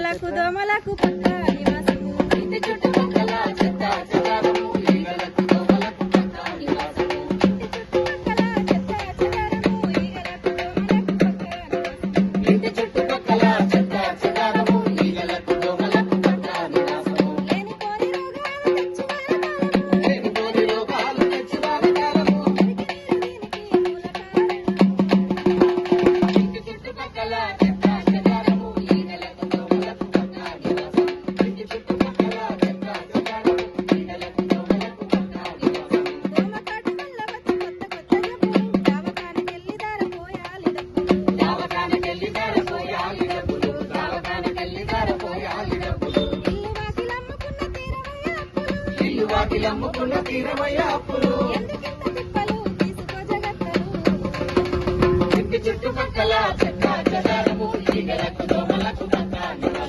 ఈగలకు దోమలకు పక్క నివాసము ఇంటి చుట్టుపక్కల చెత్త చెదారము ఈగలకు దోమలకు పక్క నివాసము ఇంటి చుట్టుపక్కల చెత్త చెదారము ఈగలకు దోమలకు పక్క నివాసము లేనిపోని రోగాలు తెచ్చి వాడకాలము ఇంటి చుట్టుపక్కల చెత్త చెదారము ఈగలకు దోమలకు పక్క నివాసము ఇంటి చుట్టుపక్కల చెత్త చెదారము ఈగలకు దోమలకు పక్క నివాసము దవాఖానకెళ్ళి దారపోయాలి డబ్బులు దవాఖానకెళ్ళి దారపోయాలి డబ్బులు ఇల్లు వాకిలమ్ముకున్న తీరమయ్య అప్పులు ఇంటి చుట్టుపక్కల చెత్త చెదారము ఈగలకు దోమలకు పక్క నివాసము